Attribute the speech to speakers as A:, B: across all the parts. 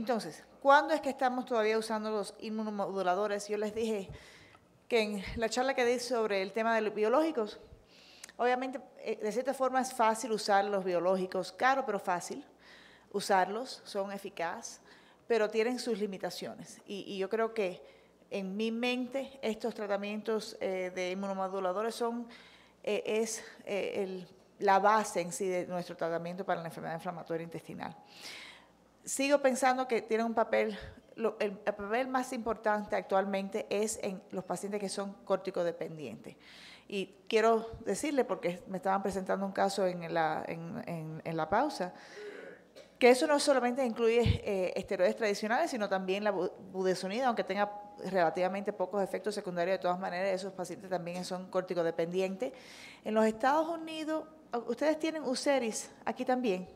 A: Entonces, ¿cuándo es que estamos todavía usando los inmunomoduladores? Yo les dije que en la charla que di sobre el tema de los biológicos, obviamente, de cierta forma es fácil usar los biológicos, caro pero fácil usarlos, son eficaces, pero tienen sus limitaciones. Y yo creo que en mi mente estos tratamientos de inmunomoduladores son, la base en sí de nuestro tratamiento para la enfermedad inflamatoria intestinal. Sigo pensando que tienen un papel, el papel más importante actualmente es en los pacientes que son corticodependientes. Y quiero decirle, porque me estaban presentando un caso en la pausa, que eso no solamente incluye esteroides tradicionales, sino también la budesonida, aunque tenga relativamente pocos efectos secundarios, de todas maneras, esos pacientes también son corticodependientes. En los Estados Unidos, ustedes tienen Uceris aquí también,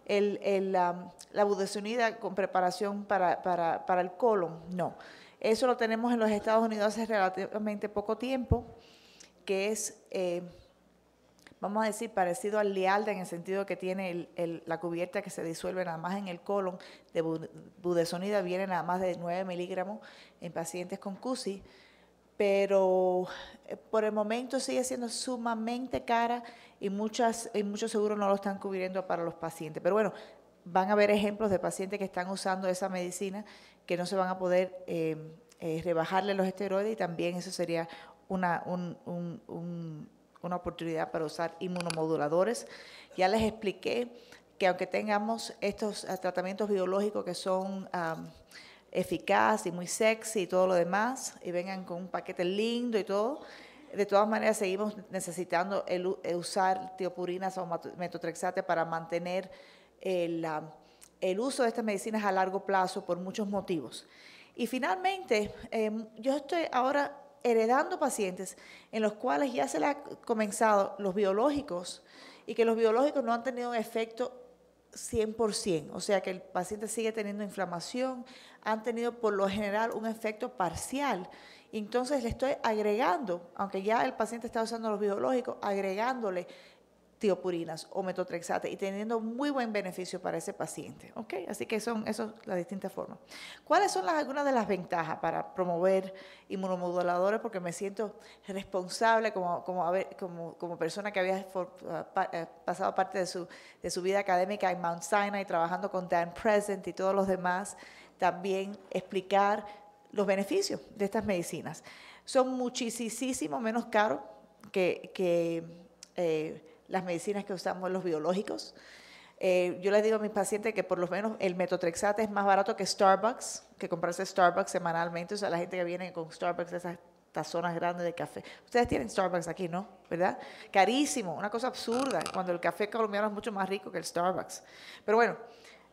A: la budesonida con preparación para el colon, no. Eso lo tenemos en los Estados Unidos hace relativamente poco tiempo, que es, vamos a decir, parecido al Lialda en el sentido que tiene la cubierta que se disuelve nada más en el colon. De budesonida viene nada más de 9 miligramos en pacientes con CUSI, pero por el momento sigue siendo sumamente cara y muchos seguros no lo están cubriendo para los pacientes. Pero bueno, van a haber ejemplos de pacientes que están usando esa medicina que no se van a poder rebajarle los esteroides, y también eso sería una oportunidad para usar inmunomoduladores. Ya les expliqué que aunque tengamos estos tratamientos biológicos que son eficaz y muy sexy y todo lo demás, y vengan con un paquete lindo y todo, de todas maneras seguimos necesitando usar tiopurinas o metotrexate para mantener el uso de estas medicinas a largo plazo por muchos motivos. Y finalmente, yo estoy ahora heredando pacientes en los cuales ya se les ha comenzado los biológicos y que los biológicos no han tenido un efecto 100%, o sea que el paciente sigue teniendo inflamación, han tenido por lo general un efecto parcial. Entonces le estoy agregando, aunque ya el paciente está usando los biológicos, agregándole tiopurinas o metotrexate y teniendo muy buen beneficio para ese paciente. ¿Ok? Así que son esas las distintas formas. ¿Cuáles son algunas de las ventajas para promover inmunomoduladores? Porque me siento responsable como persona que había pasado parte de su vida académica en Mount Sinai, trabajando con Dan Present y todos los demás, también explicar los beneficios de estas medicinas. Son muchísimo menos caros que las medicinas que usamos los biológicos. Yo les digo a mis pacientes que por lo menos el metotrexate es más barato que Starbucks, que comprarse Starbucks semanalmente. O sea, la gente que viene con Starbucks, esas tazonas grandes de café. Ustedes tienen Starbucks aquí, ¿no? ¿Verdad? Carísimo, una cosa absurda, cuando el café colombiano es mucho más rico que el Starbucks. Pero bueno,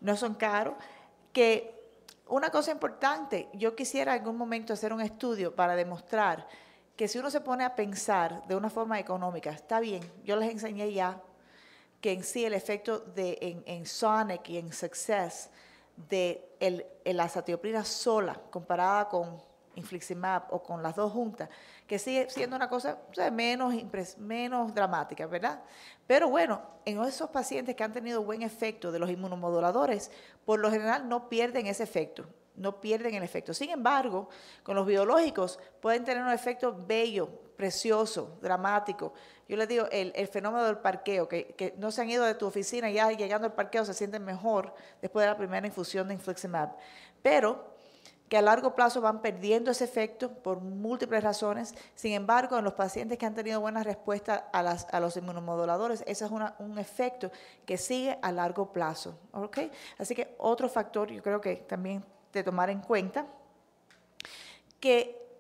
A: no son caros. Que una cosa importante, yo quisiera en algún momento hacer un estudio para demostrar que si uno se pone a pensar de una forma económica, está bien, yo les enseñé ya que en sí el efecto en Sonic y en Success de la azatioprina sola comparada con infliximab o con las dos juntas, que sigue siendo una cosa, o sea, menos dramática, ¿verdad? Pero bueno, en esos pacientes que han tenido buen efecto de los inmunomoduladores, por lo general no pierden ese efecto. No pierden el efecto. Sin embargo, con los biológicos pueden tener un efecto bello, precioso, dramático. Yo les digo, el fenómeno del parqueo, que no se han ido de tu oficina y ya llegando al parqueo se sienten mejor después de la primera infusión de infliximab. Pero que a largo plazo van perdiendo ese efecto por múltiples razones. Sin embargo, en los pacientes que han tenido buena respuesta a los inmunomoduladores, ese es un efecto que sigue a largo plazo. ¿Okay? Así que otro factor, yo creo que también de tomar en cuenta, que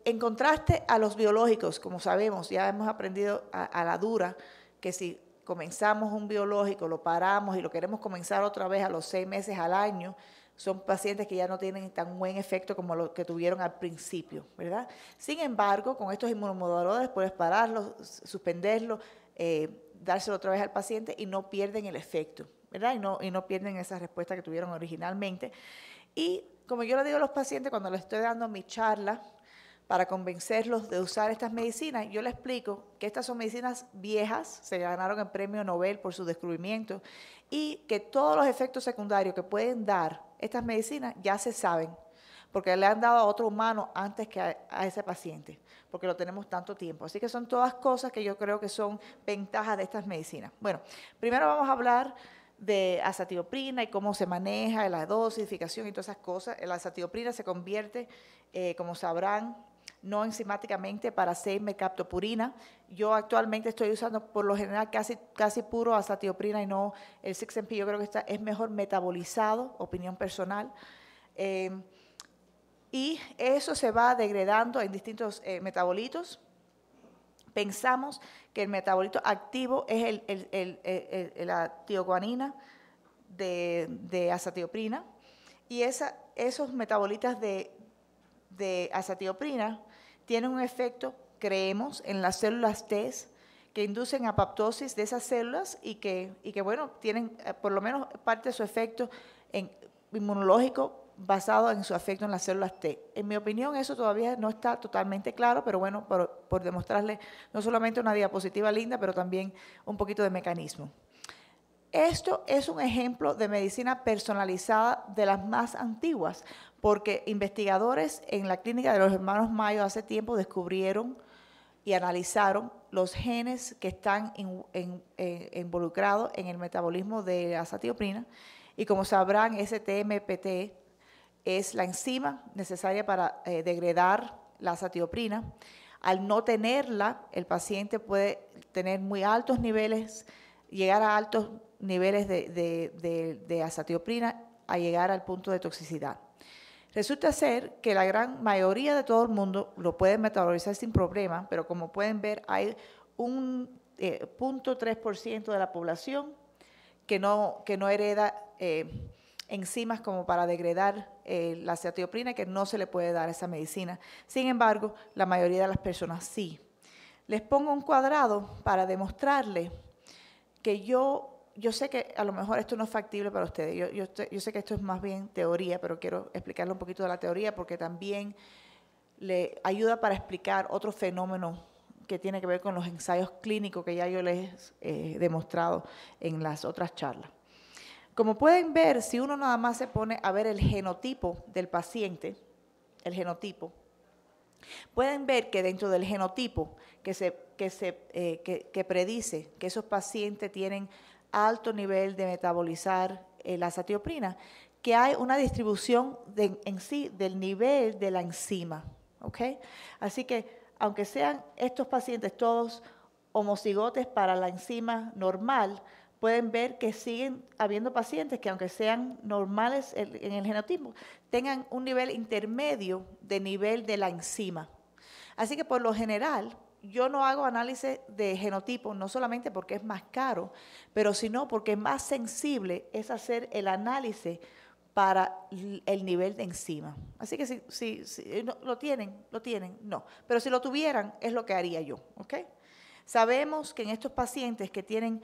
A: en contraste a los biológicos, como sabemos, ya hemos aprendido a la dura, que si comenzamos un biológico, lo paramos y lo queremos comenzar otra vez a los 6 meses al año, son pacientes que ya no tienen tan buen efecto como los que tuvieron al principio, ¿verdad? Sin embargo, con estos inmunomoduladores puedes pararlos, suspenderlos, dárselo otra vez al paciente y no pierden el efecto, ¿verdad? Y no pierden esa respuesta que tuvieron originalmente. Y como yo le digo a los pacientes cuando les estoy dando mi charla para convencerlos de usar estas medicinas, yo les explico que estas son medicinas viejas, se ganaron el premio Nobel por su descubrimiento, y que todos los efectos secundarios que pueden dar estas medicinas ya se saben, porque le han dado a otro humano antes que a ese paciente, porque lo tenemos tanto tiempo. Así que son todas cosas que yo creo que son ventajas de estas medicinas. Bueno, primero vamos a hablar de azatioprina y cómo se maneja, la dosificación y todas esas cosas. La azatioprina se convierte, como sabrán, no enzimáticamente para 6-mercaptopurina. Yo actualmente estoy usando por lo general casi puro azatioprina y no el 6-MP. Yo creo que es mejor metabolizado, opinión personal. Y eso se va degradando en distintos metabolitos. Pensamos que el metabolito activo es la tioguanina de azatioprina, y esos metabolitas de azatioprina tienen un efecto, creemos, en las células T que inducen apoptosis de esas células y que bueno, tienen por lo menos parte de su efecto inmunológico basado en su efecto en las células T. En mi opinión, eso todavía no está totalmente claro, pero bueno, por demostrarle no solamente una diapositiva linda, pero también un poquito de mecanismo. Esto es un ejemplo de medicina personalizada de las más antiguas, porque investigadores en la clínica de los hermanos Mayo hace tiempo descubrieron y analizaron los genes que están involucrados en el metabolismo de la azatioprina, y como sabrán, STMPT es la enzima necesaria para degradar la azatioprina. Al no tenerla, el paciente puede tener muy altos niveles, llegar a altos niveles de azatioprina, a llegar al punto de toxicidad. Resulta ser que la gran mayoría de todo el mundo lo puede metabolizar sin problema, pero como pueden ver, hay un 0.3% de la población que no hereda enzimas como para degradar la azatioprina, que no se le puede dar esa medicina. Sin embargo, la mayoría de las personas sí. Les pongo un cuadrado para demostrarles que yo sé que a lo mejor esto no es factible para ustedes. Yo sé que esto es más bien teoría, pero quiero explicarle un poquito de la teoría porque también le ayuda para explicar otro fenómeno que tiene que ver con los ensayos clínicos que ya yo les he demostrado en las otras charlas. Como pueden ver, si uno nada más se pone a ver el genotipo del paciente, pueden ver que dentro del genotipo que predice que esos pacientes tienen alto nivel de metabolizar la azatioprina, que hay una distribución en sí del nivel de la enzima, ¿ok? Así que aunque sean estos pacientes todos homocigotes para la enzima normal, pueden ver que siguen habiendo pacientes que aunque sean normales en el genotipo, tengan un nivel intermedio de nivel de la enzima. Así que por lo general, yo no hago análisis de genotipo, no solamente porque es más caro, pero sino porque más sensible es hacer el análisis para el nivel de enzima. Así que si no, lo tienen, no. Pero si lo tuvieran, es lo que haría yo, ¿ok? Sabemos que en estos pacientes que tienen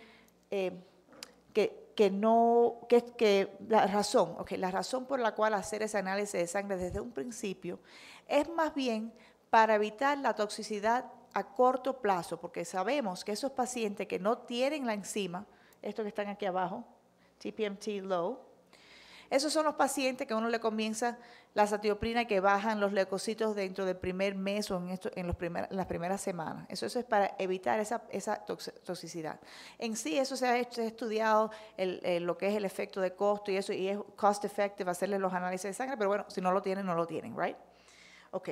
A: la razón por la cual hacer ese análisis de sangre desde un principio es más bien para evitar la toxicidad a corto plazo, porque sabemos que esos pacientes que no tienen la enzima, estos que están aquí abajo, TPMT low, esos son los pacientes que uno le comienza la azatioprina que bajan los leucocitos dentro del primer mes o en las primeras semanas. Eso es para evitar esa toxicidad. En sí, eso se ha estudiado lo que es el efecto de costo y eso, y es cost effective hacerle los análisis de sangre, pero bueno, si no lo tienen, no lo tienen, ¿right? Ok.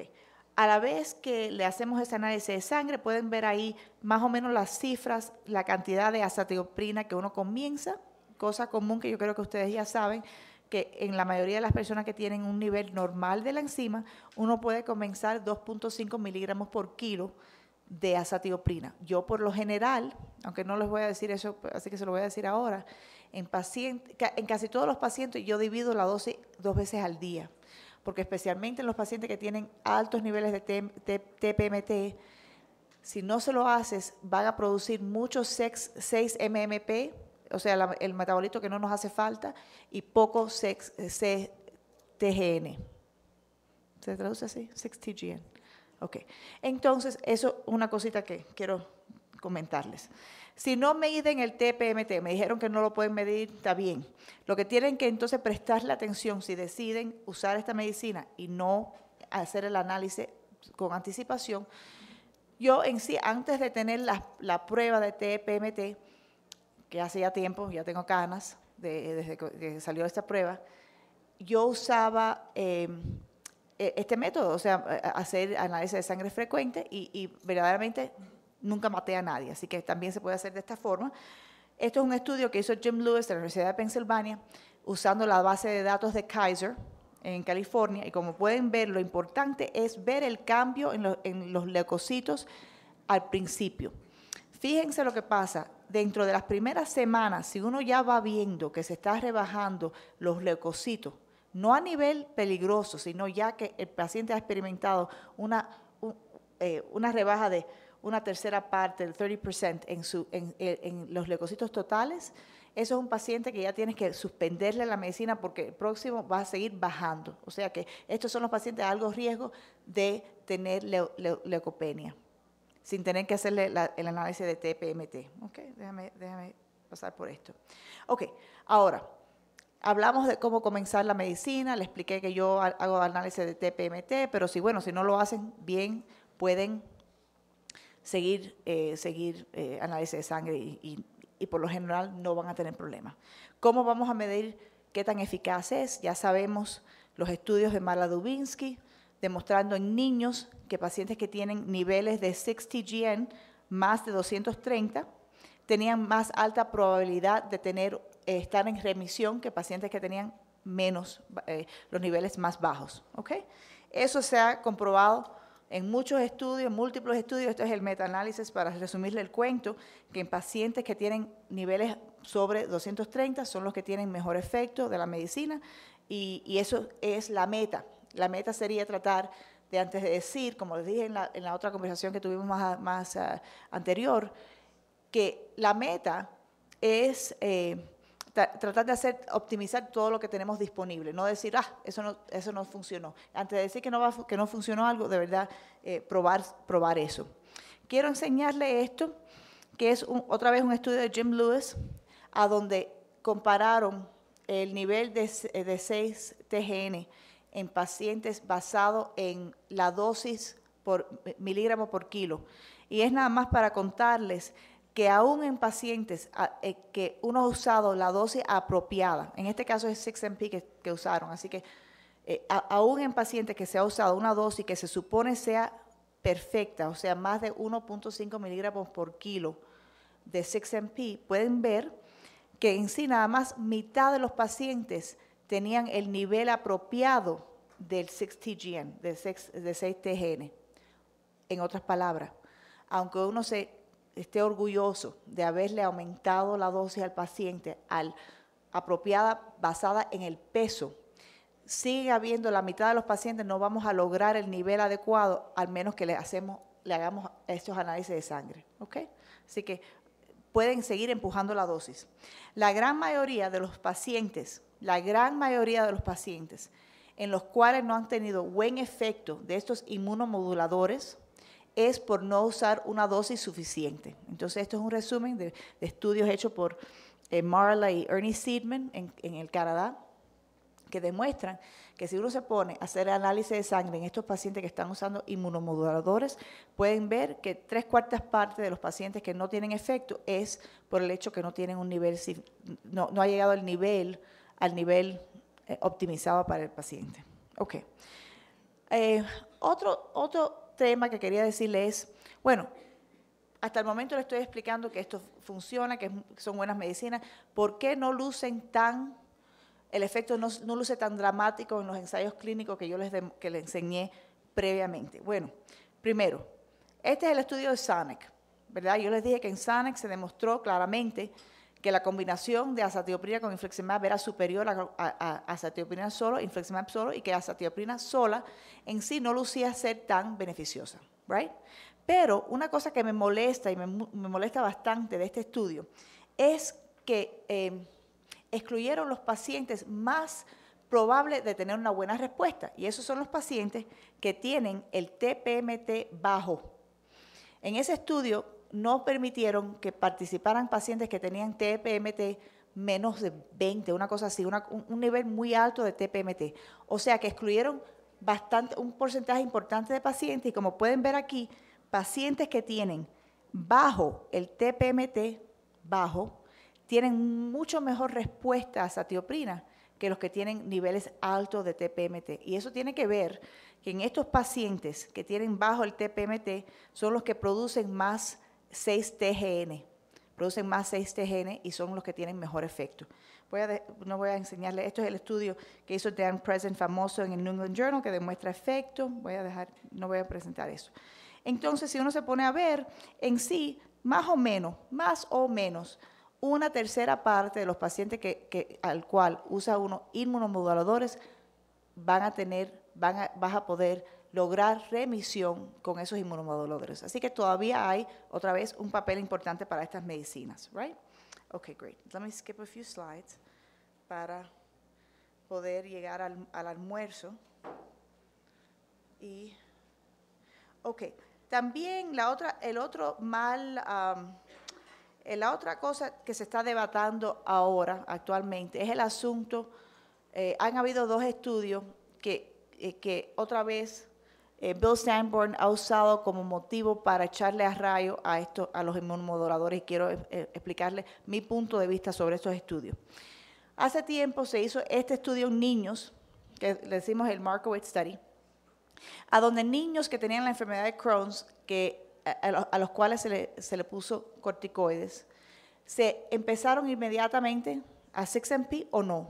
A: A la vez que le hacemos ese análisis de sangre, pueden ver ahí más o menos las cifras, la cantidad de azatioprina que uno comienza, cosa común que yo creo que ustedes ya saben, que en la mayoría de las personas que tienen un nivel normal de la enzima, uno puede comenzar 2.5 miligramos por kilo de azatioprina. Yo por lo general, aunque no les voy a decir eso, así que se lo voy a decir ahora, en casi todos los pacientes yo divido la dosis 2 veces al día, porque especialmente en los pacientes que tienen altos niveles de TPMT, si no se lo haces, van a producir muchos 6-MMP, o sea, el metabolito que no nos hace falta, y poco CTGN. ¿Se traduce así? 6-TGN. Ok. Entonces, eso es una cosita que quiero comentarles. Si no miden el TPMT, me dijeron que no lo pueden medir, está bien. Lo que tienen que entonces prestarle atención si deciden usar esta medicina y no hacer el análisis con anticipación. Yo en sí, antes de tener la prueba de TPMT, que hace ya tiempo, ya tengo canas desde que salió esta prueba, yo usaba este método, o sea, hacer análisis de sangre frecuente y verdaderamente nunca maté a nadie, así que también se puede hacer de esta forma. Esto es un estudio que hizo Jim Lewis de la Universidad de Pensilvania, usando la base de datos de Kaiser en California, y como pueden ver, lo importante es ver el cambio en los leucocitos al principio. Fíjense lo que pasa, dentro de las primeras semanas, si uno ya va viendo que se está rebajando los leucocitos, no a nivel peligroso, sino ya que el paciente ha experimentado una rebaja de una tercera parte, del 30% en los leucocitos totales, eso es un paciente que ya tienes que suspenderle la medicina porque el próximo va a seguir bajando. O sea que estos son los pacientes a alto riesgo de tener leucopenia, sin tener que hacerle el análisis de TPMT. Ok, déjame pasar por esto. Ok, ahora, hablamos de cómo comenzar la medicina, le expliqué que yo hago análisis de TPMT, pero si no lo hacen bien, pueden seguir análisis de sangre y por lo general no van a tener problemas. ¿Cómo vamos a medir qué tan eficaz es? Ya sabemos los estudios de Marla Dubinsky, demostrando en niños que pacientes que tienen niveles de 6-TGN más de 230 tenían más alta probabilidad de estar en remisión que pacientes que tenían menos, los niveles más bajos. ¿Okay? Eso se ha comprobado en muchos estudios, múltiples estudios. Este es el metaanálisis para resumirle el cuento, que en pacientes que tienen niveles sobre 230 son los que tienen mejor efecto de la medicina, y eso es la meta. La meta sería tratar de, antes de decir, como les dije en la otra conversación que tuvimos más anterior, que la meta es tratar de optimizar todo lo que tenemos disponible, no decir, eso no funcionó. Antes de decir que no funcionó algo, de verdad, probar eso. Quiero enseñarle esto, que es otra vez un estudio de Jim Lewis, a donde compararon el nivel de 6-TGN en pacientes basado en la dosis por miligramo por kilo. Y es nada más para contarles que aún en pacientes que uno ha usado la dosis apropiada, en este caso es 6MP que usaron, así que aún en pacientes que se ha usado una dosis que se supone sea perfecta, o sea, más de 1.5 miligramos por kilo de 6MP, pueden ver que en sí nada más mitad de los pacientes tenían el nivel apropiado del 6-TGN, de 6-TGN. En otras palabras, aunque uno esté orgulloso de haberle aumentado la dosis al paciente apropiada basada en el peso, sigue habiendo la mitad de los pacientes no vamos a lograr el nivel adecuado al menos que le hagamos estos análisis de sangre. ¿Okay? Así que pueden seguir empujando la dosis. La gran mayoría de los pacientes en los cuales no han tenido buen efecto de estos inmunomoduladores es por no usar una dosis suficiente. Entonces, esto es un resumen de estudios hechos por Marla y Ernie Seidman en el Canadá, que demuestran que si uno se pone a hacer análisis de sangre en estos pacientes que están usando inmunomoduladores, pueden ver que 3/4 partes de los pacientes que no tienen efecto es por el hecho que no tienen un nivel, no ha llegado al nivel optimizado para el paciente. Ok. Otro tema que quería decirle es, bueno, hasta el momento le estoy explicando que esto funciona, que son buenas medicinas. ¿Por qué no lucen el efecto no luce tan dramático en los ensayos clínicos que yo les enseñé previamente? Bueno, primero, este es el estudio de SONIC, ¿verdad? Yo les dije que en SONIC se demostró claramente que la combinación de azatioprina con infliximab era superior a azatioprina solo, infliximab solo, y que azatioprina sola en sí no lucía ser tan beneficiosa, ¿right? Pero una cosa que me molesta y me molesta bastante de este estudio es que excluyeron los pacientes más probables de tener una buena respuesta, y esos son los pacientes que tienen el TPMT bajo. En ese estudio, no permitieron que participaran pacientes que tenían TPMT menos de 20, una cosa así, un nivel muy alto de TPMT. O sea que excluyeron un porcentaje importante de pacientes y como pueden ver aquí, pacientes que tienen bajo el TPMT, tienen mucho mejor respuesta a azatioprina que los que tienen niveles altos de TPMT. Y eso tiene que ver que en estos pacientes que tienen bajo el TPMT son los que producen más 6-TGN. Producen más 6-TGN y son los que tienen mejor efecto. No voy a enseñarles, esto es el estudio que hizo Dan Present, famoso en el New England Journal, que demuestra efecto. No voy a presentar eso. Entonces, si uno se pone a ver, en sí, más o menos, una tercera parte de los pacientes al cual usa uno inmunomoduladores vas a poder lograr remisión con esos inmunomoduladores. Así que todavía hay, otra vez, un papel importante para estas medicinas, right? Okay, great. Let me skip a few slides para poder llegar al almuerzo. Okay. También la otra cosa que se está debatiendo ahora, actualmente, es el asunto, han habido 2 estudios que otra vez Bill Sanborn ha usado como motivo para echarle a rayo a los inmunomoduladores y quiero explicarles mi punto de vista sobre estos estudios. Hace tiempo se hizo este estudio en niños, que le decimos el Markowitz Study, a donde niños que tenían la enfermedad de Crohn's, a los cuales se le puso corticoides, se empezaron inmediatamente a 6-MP o no.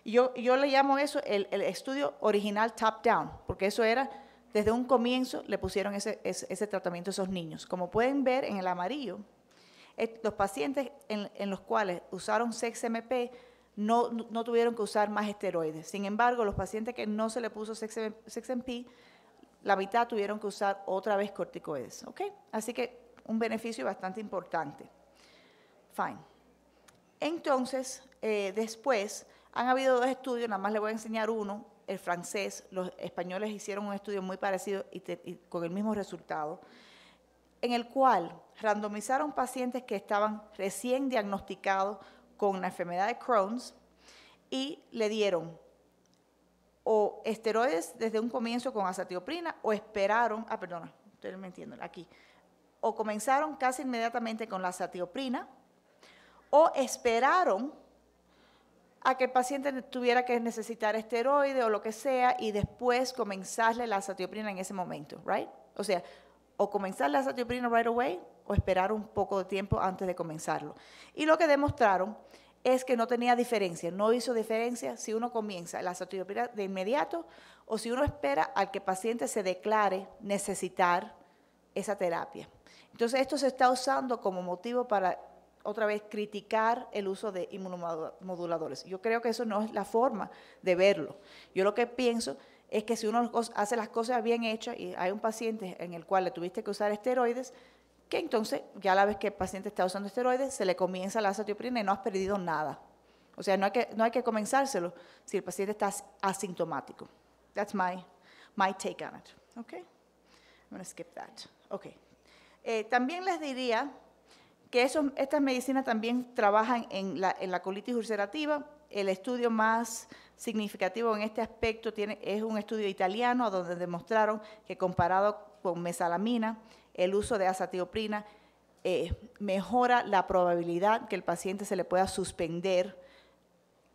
A: Yo le llamo eso el estudio original top-down, porque eso era, desde un comienzo le pusieron ese tratamiento a esos niños. Como pueden ver en el amarillo, los pacientes en los cuales usaron 6-MP no tuvieron que usar más esteroides. Sin embargo, los pacientes que no se le puso 6-MP, la mitad tuvieron que usar otra vez corticoides. ¿Okay? Así que un beneficio bastante importante. Fine. Entonces, después, han habido 2 estudios, nada más les voy a enseñar uno, el francés. Los españoles hicieron un estudio muy parecido y con el mismo resultado, en el cual randomizaron pacientes que estaban recién diagnosticados con la enfermedad de Crohn's y le dieron o esteroides desde un comienzo con azatioprina o esperaron, estoy mintiendo aquí, o comenzaron casi inmediatamente con la azatioprina o esperaron a que el paciente tuviera que necesitar esteroide o lo que sea y después comenzarle la azatioprina en ese momento, right? O sea, o comenzar la azatioprina right away o esperar un poco de tiempo antes de comenzarlo. Y lo que demostraron es que no tenía diferencia, no hizo diferencia si uno comienza la azatioprina de inmediato o si uno espera al que el paciente se declare necesitar esa terapia. Entonces, esto se está usando como motivo para otra vez criticar el uso de inmunomoduladores. Yo creo que eso no es la forma de verlo. Yo lo que pienso es que si uno hace las cosas bien hechas y hay un paciente en el cual le tuviste que usar esteroides, que entonces ya a la vez que el paciente está usando esteroides, se le comienza la azatioprina y no has perdido nada. O sea, no hay que comenzárselo si el paciente está asintomático. That's my take on it. Okay? I'm going to skip that. Okay. También les diría que estas medicinas también trabajan en la colitis ulcerativa. El estudio más significativo en este aspecto es un estudio italiano donde demostraron que comparado con mesalamina, el uso de azatioprina mejora la probabilidad que el paciente se le pueda suspender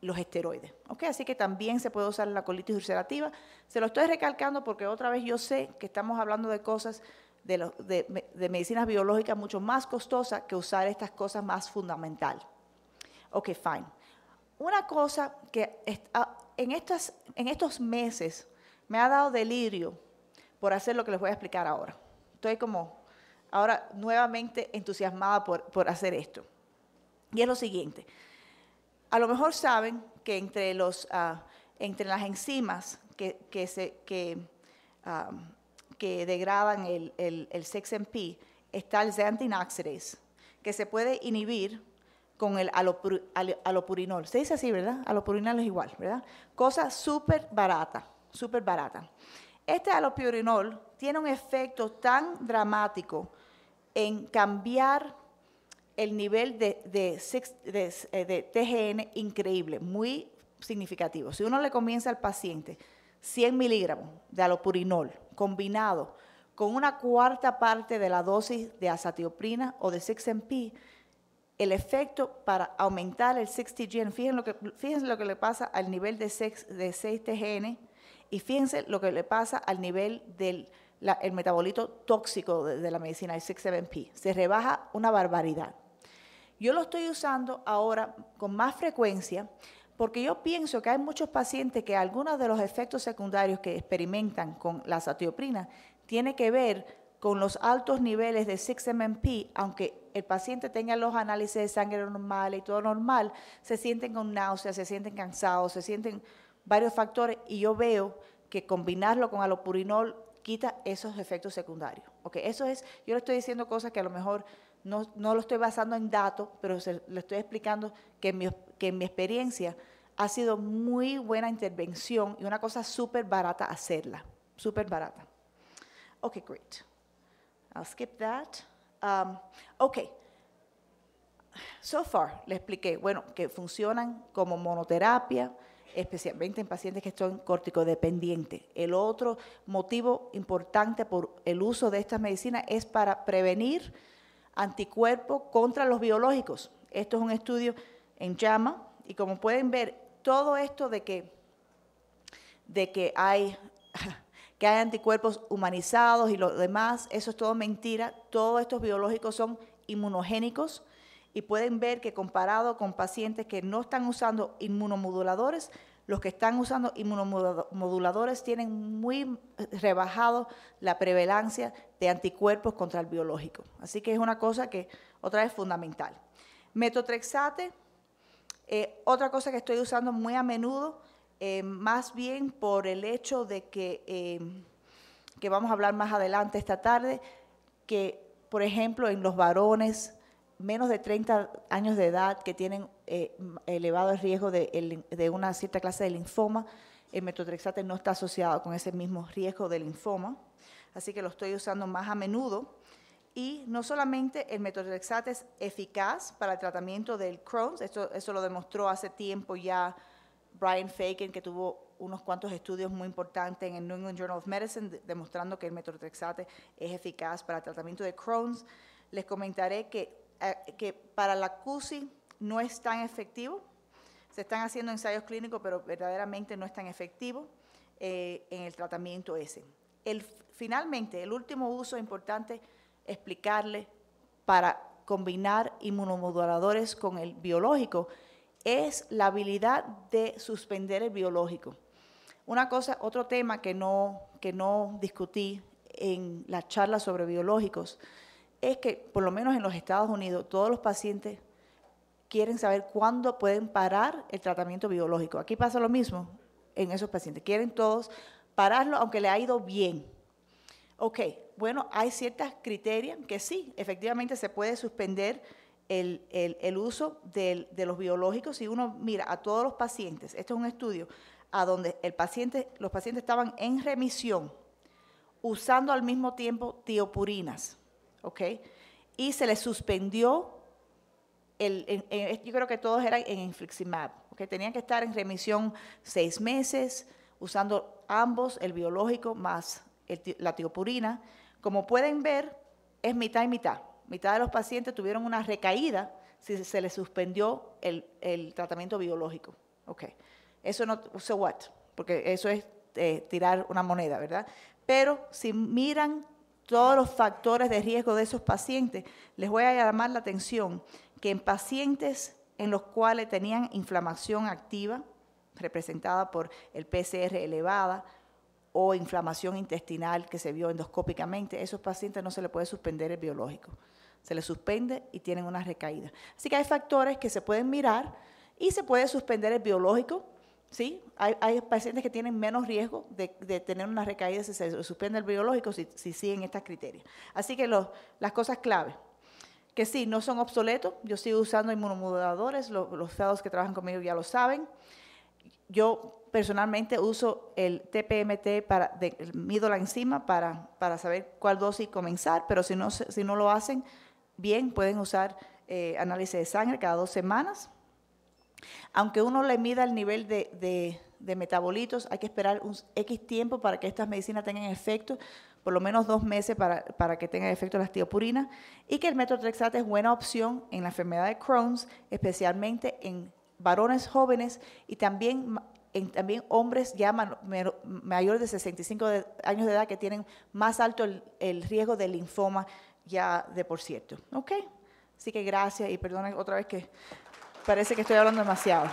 A: los esteroides. ¿Okay? Así que también se puede usar en la colitis ulcerativa. Se lo estoy recalcando porque otra vez yo sé que estamos hablando de cosas de medicinas biológicas mucho más costosas que usar estas cosas más fundamentales. Ok, fine. Una cosa que en estos meses me ha dado delirio por hacer lo que les voy a explicar ahora. Estoy como ahora nuevamente entusiasmada por hacer esto. Y es lo siguiente. A lo mejor saben que entre las enzimas que degradan el 6-MP está el xanthine oxidase, que se puede inhibir con el alopurinol. Se dice así, ¿verdad? Alopurinol es igual, ¿verdad? Cosa súper barata, súper barata. Este alopurinol tiene un efecto tan dramático en cambiar el nivel de TGN increíble, muy significativo. Si uno le comienza al paciente 100 miligramos de alopurinol combinado con una cuarta parte de la dosis de azatioprina o de 6-MP, el efecto para aumentar el 6-TGN, fíjense lo que le pasa al nivel de 6-TGN y fíjense lo que le pasa al nivel del el metabolito tóxico de la medicina, el 6-7-MP. Se rebaja una barbaridad. Yo lo estoy usando ahora con más frecuencia porque yo pienso que hay muchos pacientes que algunos de los efectos secundarios que experimentan con la azatioprina tiene que ver con los altos niveles de 6-MMP, aunque el paciente tenga los análisis de sangre normales y todo normal, se sienten con náuseas, se sienten cansados, se sienten varios factores, y yo veo que combinarlo con alopurinol quita esos efectos secundarios. Okay, eso es, yo le estoy diciendo cosas que a lo mejor no lo estoy basando en datos, pero le estoy explicando que en mi experiencia ha sido muy buena intervención y una cosa súper barata hacerla, súper barata. Ok, great. I'll skip that. Ok. So far, le expliqué, bueno, que funcionan como monoterapia, especialmente en pacientes que son corticodependientes. El otro motivo importante por el uso de estas medicinas es para prevenir anticuerpos contra los biológicos. Esto es un estudio en JAMA, y como pueden ver, todo esto de que hay anticuerpos humanizados y lo demás, eso es todo mentira. Todos estos biológicos son inmunogénicos, y pueden ver que comparado con pacientes que no están usando inmunomoduladores, los que están usando inmunomoduladores tienen muy rebajado la prevalencia de anticuerpos contra el biológico. Así que es una cosa que otra vez fundamental. Metotrexate, otra cosa que estoy usando muy a menudo, más bien por el hecho de que vamos a hablar más adelante esta tarde, que por ejemplo en los varones menos de 30 años de edad que tienen elevado riesgo de una cierta clase de linfoma, el metotrexate no está asociado con ese mismo riesgo de linfoma, así que lo estoy usando más a menudo. Y no solamente el metotrexate es eficaz para el tratamiento del Crohn's, eso lo demostró hace tiempo ya Brian Fagan, que tuvo unos cuantos estudios muy importantes en el New England Journal of Medicine demostrando que el metotrexate es eficaz para el tratamiento de Crohn's. Les comentaré que para la CUSI no es tan efectivo. Se están haciendo ensayos clínicos, pero verdaderamente no es tan efectivo en el tratamiento ese. Finalmente, el último uso importante explicarle para combinar inmunomoduladores con el biológico es la habilidad de suspender el biológico. Otro tema que no discutí en la charla sobre biológicos es que, por lo menos en los Estados Unidos, todos los pacientes quieren saber cuándo pueden parar el tratamiento biológico. Aquí pasa lo mismo en esos pacientes. Quieren todos pararlo aunque le ha ido bien. Ok, bueno, hay ciertos criterios que sí, efectivamente se puede suspender el uso de los biológicos. Si uno mira a todos los pacientes, esto es un estudio a donde los pacientes estaban en remisión usando al mismo tiempo tiopurinas, ¿ok? Y se les suspendió, yo creo que todos eran en infliximab, ¿ok? Tenían que estar en remisión 6 meses usando ambos, el biológico más la tiopurina. Como pueden ver, es mitad y mitad. Mitad de los pacientes tuvieron una recaída si se les suspendió el tratamiento biológico. Ok, eso no, so what, porque eso es tirar una moneda, ¿verdad? Pero si miran todos los factores de riesgo de esos pacientes, les voy a llamar la atención que en pacientes en los cuales tenían inflamación activa, representada por el PCR elevada, o inflamación intestinal que se vio endoscópicamente, esos pacientes no se les puede suspender el biológico. Se les suspende y tienen una recaída. Así que hay factores que se pueden mirar y se puede suspender el biológico, ¿sí? Hay pacientes que tienen menos riesgo de tener una recaída si se suspende el biológico, si siguen estos criterios. Así que las cosas clave, que sí, no son obsoletos. Yo sigo usando inmunomoduladores, los fellows que trabajan conmigo ya lo saben. Yo personalmente uso el TPMT, mido la enzima para saber cuál dosis comenzar, pero si no lo hacen bien, pueden usar análisis de sangre cada 2 semanas. Aunque uno le mida el nivel de metabolitos, hay que esperar un X tiempo para que estas medicinas tengan efecto, por lo menos 2 meses para que tengan efecto las tiopurinas, y que el metotrexato es buena opción en la enfermedad de Crohn's, especialmente en varones jóvenes y también hombres ya mayores de 65 años de edad que tienen más alto el riesgo de linfoma ya de por cierto. ¿Ok? Así que gracias y perdonen otra vez que parece que estoy hablando demasiado.